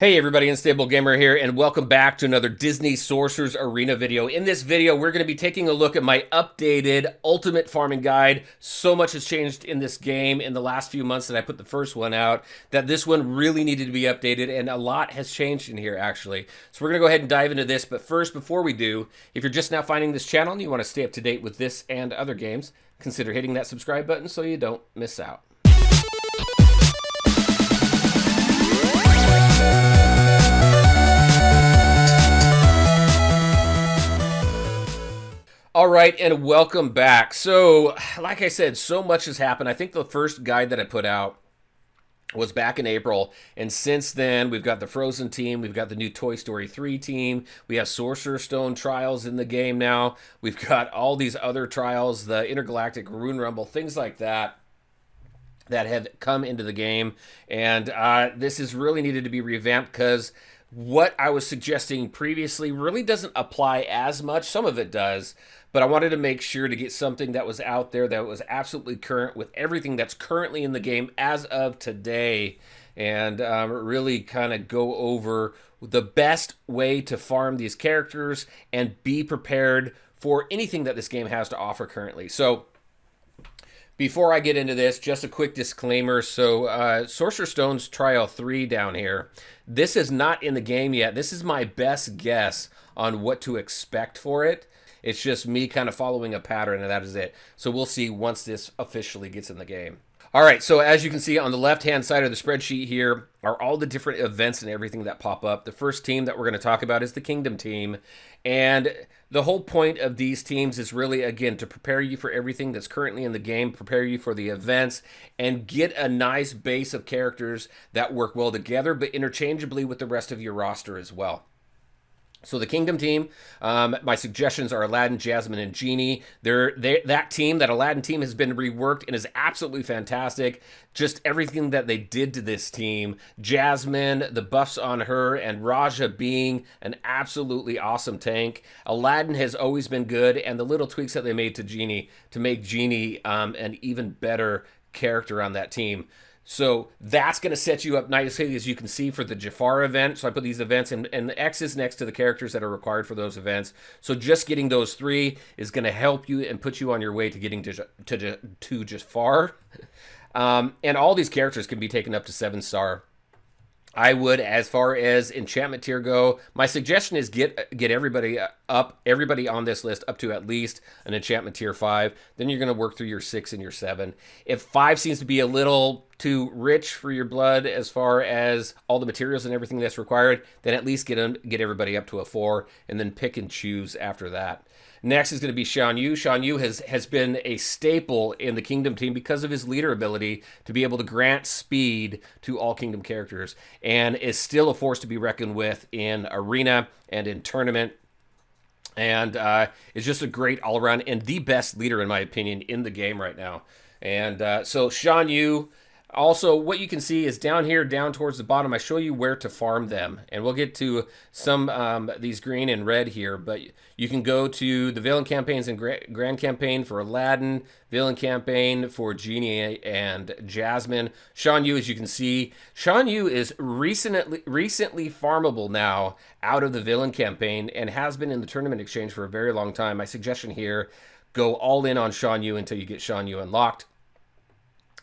Hey everybody, Unstable Gamer here, and welcome back to another Disney Sorcerers Arena video. In this video, we're going to be taking a look at my updated Ultimate Farming Guide. So much has changed in this game in the last few months that I put the first one out, that this one really needed to be updated, and a lot has changed in here, actually. So we're going to go ahead and dive into this, but first, before we do, if you're just now finding this channel and you want to stay up to date with this and other games, consider hitting that subscribe button so you don't miss out. All right, and welcome back. So, like I said, so much has happened. I think the first guide that I put out was back in April, and since then we've got the Frozen team, we've got the new Toy Story 3 team, we have Sorcerer Stone trials in the game now, we've got all these other trials, the Intergalactic Rune Rumble, things like that have come into the game, and this is really needed to be revamped because what I was suggesting previously really doesn't apply as much. Some of it does, but I wanted to make sure to get something that was out there that was absolutely current with everything that's currently in the game as of today, and really kind of go over the best way to farm these characters and be prepared for anything that this game has to offer currently. So before I get into this, just a quick disclaimer. So, Sorcerer Stone's Trial 3 down here, this is not in the game yet. This is my best guess on what to expect for it. It's just me kind of following a pattern, and that is it. So we'll see once this officially gets in the game. All right, so as you can see on the left-hand side of the spreadsheet here are all the different events and everything that pop up. The first team that we're going to talk about is the Kingdom team. And the whole point of these teams is really, again, to prepare you for everything that's currently in the game, prepare you for the events, and get a nice base of characters that work well together, but interchangeably with the rest of your roster as well. So the Kingdom team, my suggestions are Aladdin, Jasmine, and Genie. That team, that Aladdin team, has been reworked and is absolutely fantastic. Just everything that they did to this team. Jasmine, the buffs on her, and Raja being an absolutely awesome tank. Aladdin has always been good, and the little tweaks that they made to Genie to make Genie an even better character on that team. So that's going to set you up nicely, as you can see, for the Jafar event. So I put these events and the X's next to the characters that are required for those events. So just getting those three is going to help you and put you on your way to getting to Jafar. And all these characters can be taken up to 7-star. I would, as far as enchantment tier go, my suggestion is get everybody on this list up to at least an enchantment tier 5. Then you're going to work through your 6 and your 7. If 5 seems to be a little too rich for your blood as far as all the materials and everything that's required, then at least get everybody up to a 4, and then pick and choose after that. Next is going to be Shan Yu. Shan Yu has been a staple in the Kingdom team because of his leader ability to be able to grant speed to all Kingdom characters, and is still a force to be reckoned with in Arena and in Tournament. And is just a great all-around and the best leader, in my opinion, in the game right now. And so Shan Yu. Also, what you can see is down here, down towards the bottom, I show you where to farm them. And we'll get to some these green and red here, but you can go to the villain campaigns and grand campaign for Aladdin, villain campaign for Genie and Jasmine. Shan Yu, as you can see, Shan Yu is recently farmable now out of the villain campaign and has been in the tournament exchange for a very long time. My suggestion here, go all in on Shan Yu until you get Shan Yu unlocked.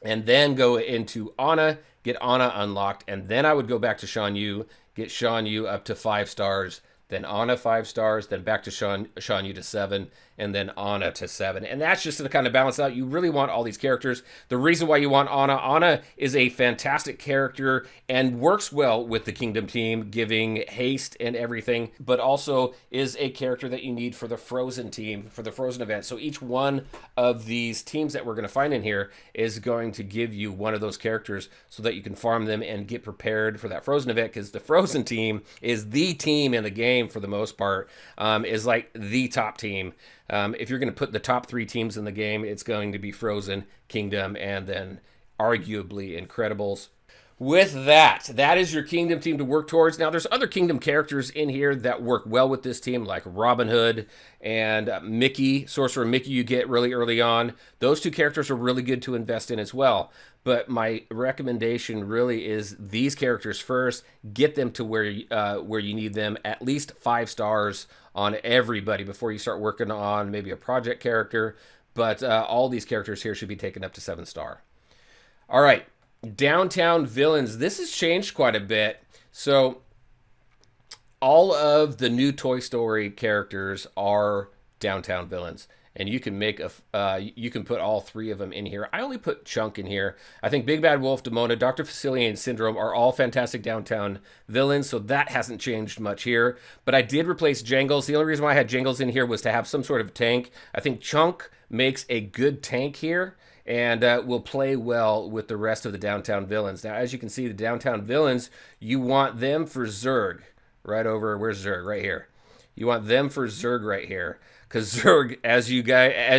And then go into Anna, get Anna unlocked, and then I would go back to Shan Yu, get Shan Yu up to 5 stars, then Anna 5 stars, then back to Shan Yu to 7, and then Anna to 7. And that's just to kind of balance out. You really want all these characters. The reason why you want Anna is a fantastic character and works well with the Kingdom team, giving haste and everything, but also is a character that you need for the Frozen team, for the Frozen event. So each one of these teams that we're going to find in here is going to give you one of those characters so that you can farm them and get prepared for that Frozen event, because the Frozen team is the team in the game for the most part, is like the top team. If you're going to put the top 3 teams in the game, it's going to be Frozen, Kingdom, and then arguably Incredibles. with that, that is your kingdom team to work towards. Now, there's other kingdom characters in here that work well with this team, like Robin Hood and Mickey, Sorcerer Mickey. You get really early on. Those two characters are really good to invest in as well. But my recommendation really is these characters first. Get them to where you need them, at least 5 stars on everybody before you start working on maybe a project character. But all these characters here should be taken up to 7-star. All right. Downtown villains. This has changed quite a bit. So all of the new Toy Story characters are downtown villains, and you can make you can put all 3 of them in here. I only put Chunk in here. I think Big Bad Wolf, Demona, Dr. Facilier, and Syndrome are all fantastic downtown villains, so that hasn't changed much here. But I did replace Jangles. The only reason why I had Jangles in here was to have some sort of tank. I think Chunk makes a good tank here, and will play well with the rest of the downtown villains. Now, as you can see, the downtown villains, you want them for Zurg. Right over, where's Zurg? Right here. You want them for Zurg right here. Because Zurg, as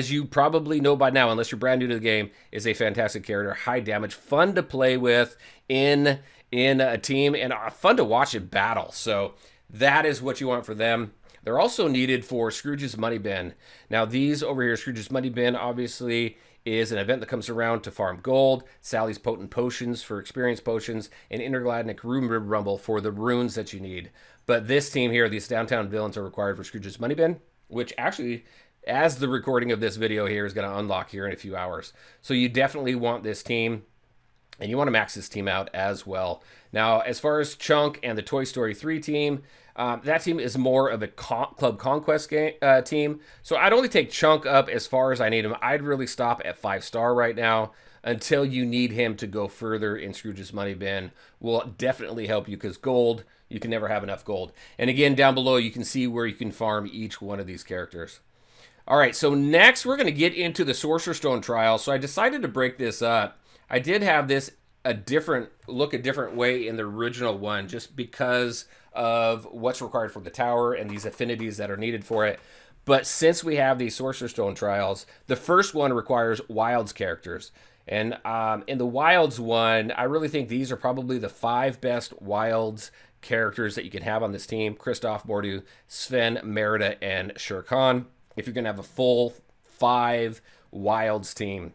you probably know by now, unless you're brand new to the game, is a fantastic character. High damage, fun to play with in a team, and fun to watch in battle. So that is what you want for them. They're also needed for Scrooge's Money Bin. Now, these over here, Scrooge's Money Bin, obviously is an event that comes around to farm gold, Sally's Potent Potions for experience potions, and Intergalactic Rune Rumble for the runes that you need. But this team here, these downtown villains, are required for Scrooge's Money Bin, which actually, as the recording of this video here, is going to unlock here in a few hours. So you definitely want this team, and you want to max this team out as well. Now, as far as Chunk and the Toy Story 3 team, that team is more of a Club Conquest team. So I'd only take Chunk up as far as I need him. I'd really stop at 5-star right now until you need him to go further in Scrooge's Money Bin. Will definitely help you because gold, you can never have enough gold. And again, down below, you can see where you can farm each one of these characters. All right, so next we're going to get into the Sorcerer's Stone trial. So I decided to break this up. I did have this a different way in the original one just because of what's required for the tower and these affinities that are needed for it. But since we have these Sorcerer's Stone trials, the first one requires Wilds characters. And in the Wilds one, I really think these are probably the 5 best Wilds characters that you can have on this team. Kristoff, Mordu, Sven, Merida, and Shere Khan. If you're going to have a full 5 Wilds team.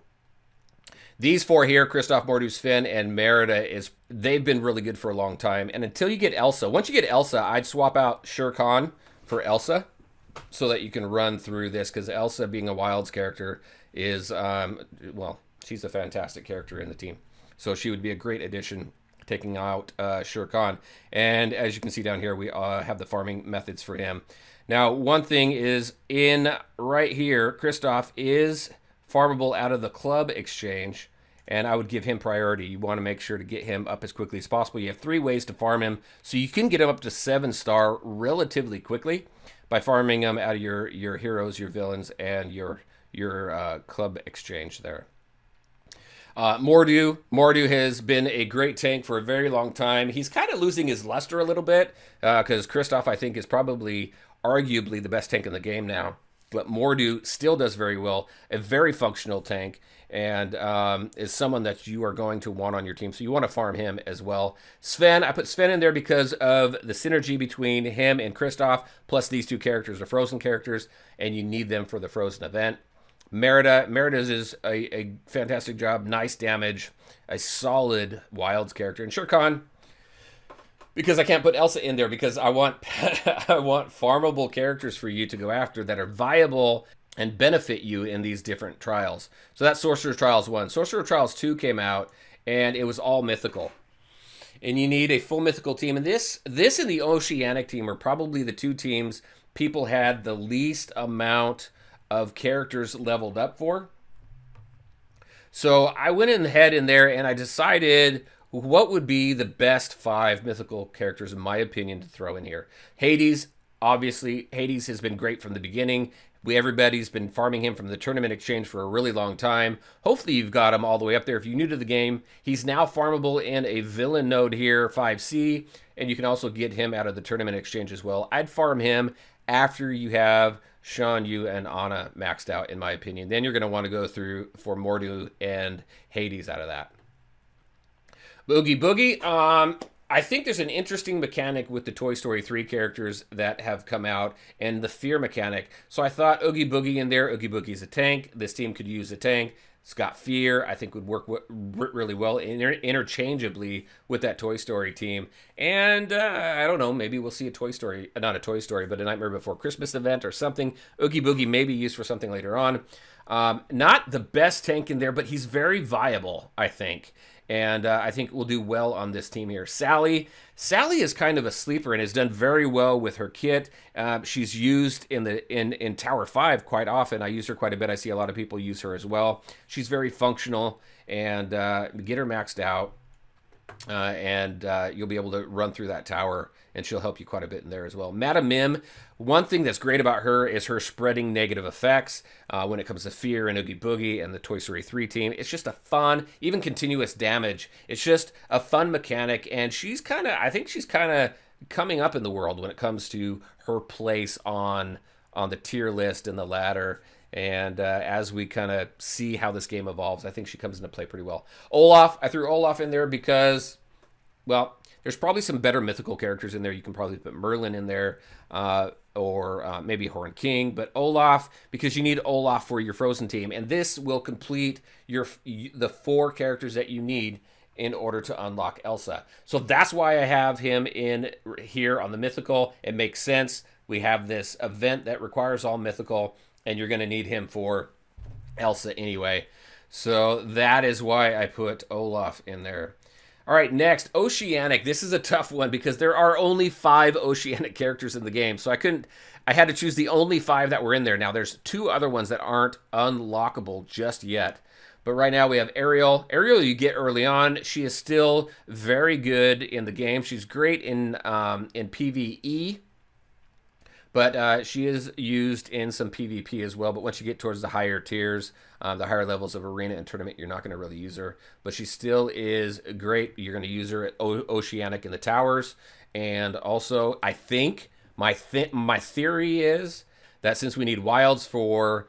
These 4 here, Kristoff, Mordu, Sven, and Merida, they've been really good for a long time. And until you get Elsa, once you get Elsa, I'd swap out Shere Khan for Elsa so that you can run through this, because Elsa, being a Wilds character, is, well, she's a fantastic character in the team. So she would be a great addition, taking out Shere Khan. And as you can see down here, we have the farming methods for him. Now, one thing is, in right here, Kristoff is farmable out of the club exchange, and I would give him priority. You want to make sure to get him up as quickly as possible. You have 3 ways to farm him, so you can get him up to 7-star relatively quickly by farming him out of your heroes, your villains, and your club exchange there. Mordu has been a great tank for a very long time. He's kind of losing his luster a little bit because Kristoff, I think, is probably arguably the best tank in the game now. But Mordu still does very well, a very functional tank, and is someone that you are going to want on your team. So you want to farm him as well. Sven, I put Sven in there because of the synergy between him and Kristoff, plus these 2 characters are Frozen characters, and you need them for the Frozen event. Merida is a fantastic job, nice damage, a solid Wilds character. And Shere Khan, because I can't put Elsa in there because I want I want farmable characters for you to go after that are viable and benefit you in these different trials. So that's Sorcerer Trials 1. Sorcerer Trials 2 came out, and it was all mythical. And you need a full mythical team. And this and the Oceanic team are probably the 2 teams people had the least amount of characters leveled up for. So I went ahead in there and I decided what would be the best 5 mythical characters, in my opinion, to throw in here. Hades, obviously, Hades has been great from the beginning. Everybody's been farming him from the tournament exchange for a really long time. Hopefully you've got him all the way up there. If you're new to the game, he's now farmable in a villain node here, 5C, and you can also get him out of the tournament exchange as well. I'd farm him after you have Shan Yu and Anna maxed out, in my opinion. Then you're going to want to go through for Mordu and Hades out of that. Boogie Boogie. I think there's an interesting mechanic with the Toy Story 3 characters that have come out and the fear mechanic. So I thought Oogie Boogie in there. Oogie Boogie's a tank. This team could use a tank. It's got fear. I think would work really well interchangeably with that Toy Story team. And I don't know, maybe we'll see a Toy Story, not a Toy Story, but a Nightmare Before Christmas event or something. Oogie Boogie may be used for something later on. Not the best tank in there, but he's very viable, I think. And I think we'll do well on this team here. Sally is kind of a sleeper and has done very well with her kit. She's used in Tower 5 quite often. I use her quite a bit. I see a lot of people use her as well. She's very functional, and get her maxed out. And you'll be able to run through that tower, and she'll help you quite a bit in there as well. Madam Mim, one thing that's great about her is her spreading negative effects when it comes to fear and Oogie Boogie and the Toy Story 3 team. It's just a fun, even continuous damage. It's just a fun mechanic, and I think she's kind of coming up in the world when it comes to her place on the tier list and the ladder. And as we kind of see how this game evolves, I think she comes into play pretty well. Olaf, I threw Olaf in there because, well, there's probably some better mythical characters in there. You can probably put Merlin in there or maybe Horn King. But Olaf, because you need Olaf for your Frozen team. And this will complete the 4 characters that you need in order to unlock Elsa. So that's why I have him in here on the mythical. It makes sense. We have this event that requires all mythical, and you're going to need him for Elsa anyway. So that is why I put Olaf in there. All right, next, Oceanic. This is a tough one because there are only 5 Oceanic characters in the game. So I had to choose the only 5 that were in there. Now, there's 2 other ones that aren't unlockable just yet. But right now we have Ariel. Ariel you get early on. She is still very good in the game. She's great in PvE. But she is used in some PvP as well. But once you get towards the higher tiers, the higher levels of arena and tournament, you're not going to really use her. But she still is great. You're going to use her at Oceanic in the towers. And also, I think my theory is that since we need wilds for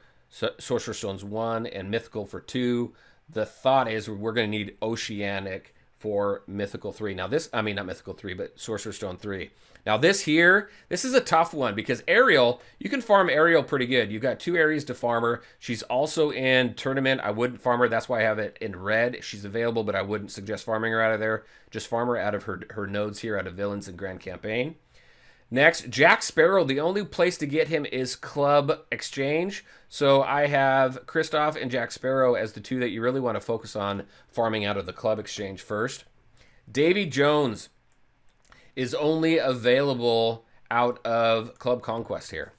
Sorcerer Stones 1 and Mythical for 2, the thought is we're going to need Oceanic for Mythical 3. Now this, I mean not Mythical 3, but Sorcerer Stone 3. Now this is a tough one because Ariel, you can farm Ariel pretty good. You've got 2 areas to farm her. She's also in Tournament. I wouldn't farm her. That's why I have it in red. She's available, but I wouldn't suggest farming her out of there. Just farm her out of her nodes here, out of Villains and Grand Campaign. Next, Jack Sparrow. The only place to get him is Club Exchange. So I have Kristoff and Jack Sparrow as the 2 that you really want to focus on farming out of the Club Exchange first. Davy Jones is only available out of Club Conquest here.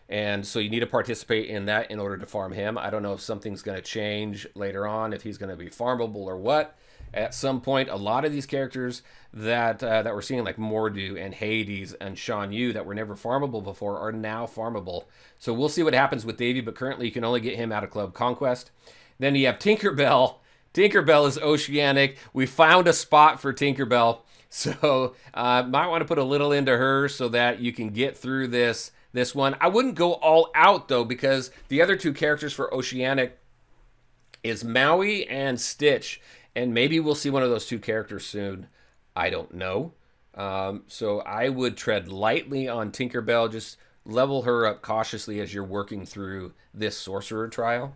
And so you need to participate in that in order to farm him. I don't know if something's going to change later on, if he's going to be farmable or what. At some point, a lot of these characters that we're seeing, like Mordu and Hades and Shan Yu, that were never farmable before, are now farmable. So we'll see what happens with Davy, but currently you can only get him out of Club Conquest. Then you have Tinkerbell. Tinkerbell is Oceanic. We found a spot for Tinkerbell. So might want to put a little into her so that you can get through this one. I wouldn't go all out, though, because the other 2 characters for Oceanic is Maui and Stitch. And maybe we'll see one of those 2 characters soon. I don't know. So I would tread lightly on Tinkerbell. Just level her up cautiously as you're working through this Sorcerer trial.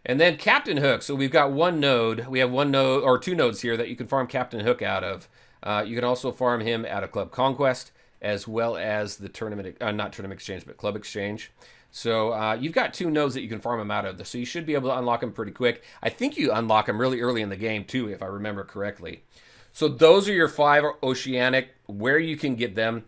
And then Captain Hook. So we've got 1 node. We have 1 node or 2 nodes here that you can farm Captain Hook out of. You can also farm him out of Club Conquest as well as the tournament, not Tournament Exchange, but Club Exchange. So you've got 2 nodes that you can farm him out of. So you should be able to unlock him pretty quick. I think you unlock him really early in the game too, if I remember correctly. So those are your 5 Oceanic, where you can get them.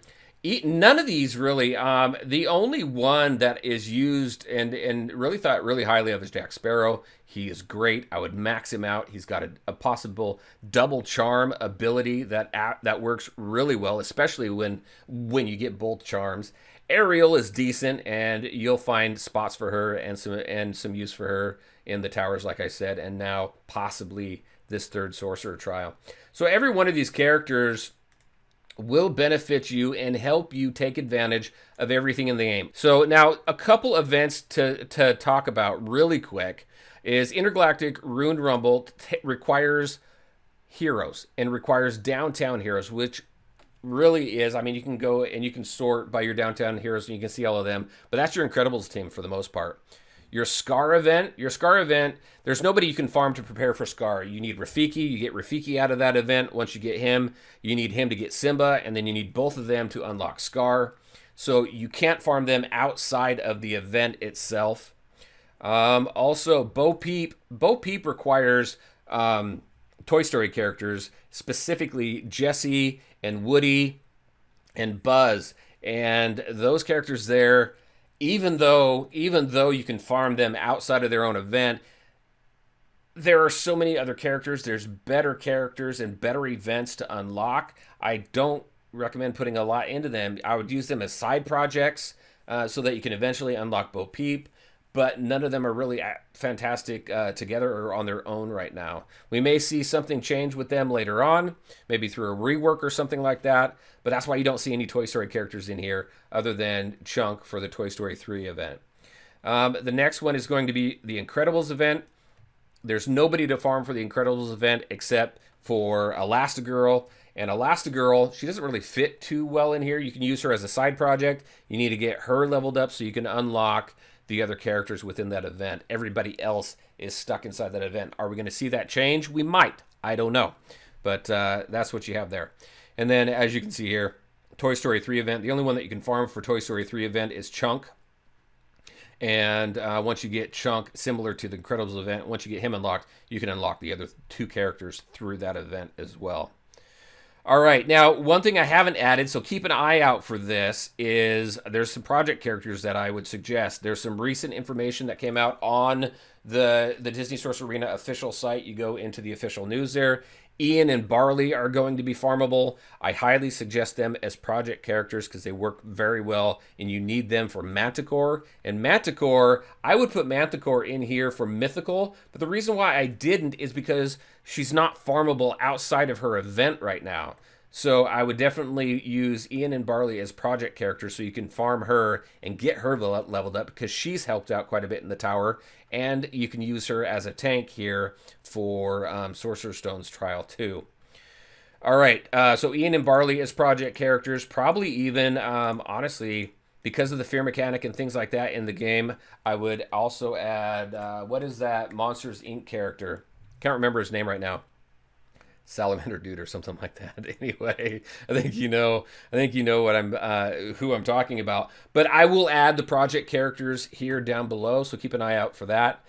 None of these really. The only one that is used and really thought really highly of is Jack Sparrow. He is great. I would max him out. He's got a possible double charm ability that works really well, especially when you get both charms. Ariel is decent, and you'll find spots for her and some use for her in the towers, like I said, and now possibly this 3rd Sorcerer trial. So every one of these characters will benefit you and help you take advantage of everything in the game. So now a couple events to talk about really quick is Intergalactic Ruined Rumble requires heroes and requires downtown heroes, which really is, I mean, you can go and you can sort by your downtown heroes and you can see all of them, but that's your Incredibles team for the most part. Your Scar event, there's nobody you can farm to prepare for Scar. You need Rafiki, you get Rafiki out of that event. Once you get him, you need him to get Simba, and then you need both of them to unlock Scar. So you can't farm them outside of the event itself. Also, Bo Peep. Bo Peep requires Toy Story characters, specifically Jesse and Woody and Buzz, and those characters there. Even though you can farm them outside of their own event, there are so many other characters. There's better characters and better events to unlock. I don't recommend putting a lot into them. I would use them as side projects so that you can eventually unlock Bo Peep, but none of them are really fantastic together or on their own right now. We may see something change with them later on, maybe through a rework or something like that, but that's why you don't see any Toy Story characters in here other than Chunk for the Toy Story 3 event. The next one is going to be the Incredibles event. There's nobody to farm for the Incredibles event except for Elastigirl. And Elastigirl, she doesn't really fit too well in here. You can use her as a side project. You need to get her leveled up so you can unlock the other characters within that event. Everybody else is stuck inside that event. Are we going to see that change? We might. I don't know. But that's what you have there. And then, as you can see here, Toy Story 3 event. The only one that you can farm for Toy Story 3 event is Chunk. And once you get Chunk, similar to the Incredibles event, once you get him unlocked, you can unlock the other two characters through that event as well. All right, now one thing I haven't added, so keep an eye out for this, is there's some project characters that I would suggest. There's some recent information that came out on the Disney Source Arena official site. You go into the official news there. Ian and Barley are going to be farmable. I highly suggest them as project characters because they work very well, and you need them for Manticore. And Manticore, I would put Manticore in here for Mythical, but the reason why I didn't is because she's not farmable outside of her event right now. So I would definitely use Ian and Barley as project characters so you can farm her and get her leveled up because she's helped out quite a bit in the tower. And you can use her as a tank here for Sorcerer's Stone's Trial 2. All right, so Ian and Barley as project characters, probably even, honestly, because of the fear mechanic and things like that in the game, I would also add, what is that Monsters, Inc. character? Can't remember his name right now. Salamander Dude or something like that. Anyway, I think you know what who I'm talking about. But I will add the project characters here down below, so keep an eye out for that.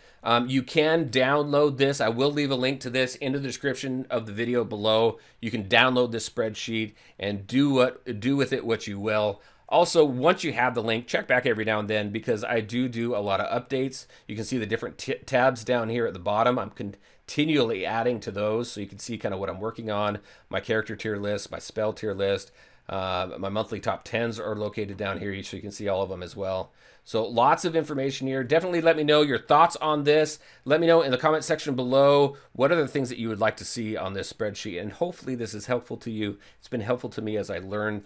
You can download this. I will leave a link to this in the description of the video below. You can download this spreadsheet and do with it what you will. Also, once you have the link, check back every now and then because I do a lot of updates. You can see the different tabs down here at the bottom. I'm continually adding to those so you can see kind of what I'm working on. My character tier list, my spell tier list, my monthly top 10s are located down here so you can see all of them as well. So lots of information here. Definitely let me know your thoughts on this. Let me know in the comment section below what are the things that you would like to see on this spreadsheet. And hopefully this is helpful to you. It's been helpful to me as I learn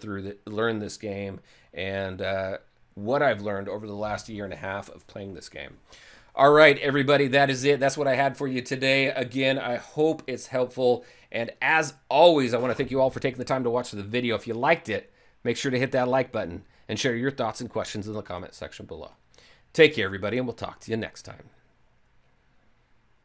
this game and what I've learned over the last year and a half of playing this game. All right, everybody, that is it. That's what I had for you today. Again, I hope it's helpful. And as always, I want to thank you all for taking the time to watch the video. If you liked it, make sure to hit that like button and share your thoughts and questions in the comment section below. Take care, everybody, and we'll talk to you next time.